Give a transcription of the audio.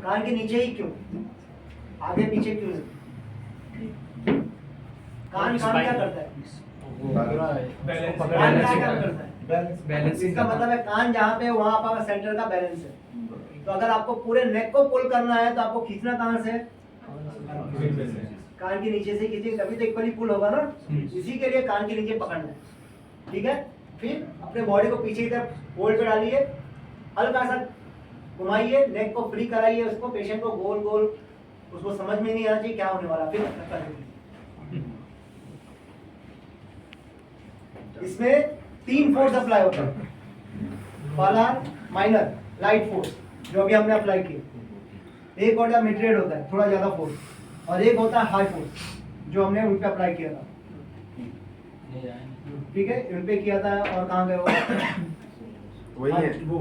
कान के नीचे ही क्यों, आगे पीछे क्यों नहीं? कान काम क्या करता है? कान क्या काम करता है? बैलेंसिंग इसका मतलब है कान जहाँ पे वहाँ आपका सेंटर का बैलेंस है। तो अगर आपको पूरे नेक को पुल करना है तो आपको खींचना कहाँ से है? कान के नीचे से खींचिए, तभी तो इक्वली पुल होगा ना। इसी के लिए कान के नीचे पकड़ना है, ठीक है। फिर अपने बॉडी को पीछे की तरफ होल्ड पे डालिए, हल्का सा घुमाइए, नेक को फ्री कराइए, उसको पेशेंट को गोल गोल, उसको समझ में नहीं आना चाहिए क्या होने वाला। फिर इसमें 3 फोर्स अप्लाई होता है, पहला माइनर लाइट फोर्स जो अभी हमने अप्लाई किया, एक होता है मिड रेट होता है थोड़ा ज्यादा फोर्स, और एक होता है हाई फोर्स जो हमने उन पे अप्लाई किया था, ठीक है। इन पे किया था और कहाँ गए वो वही है वो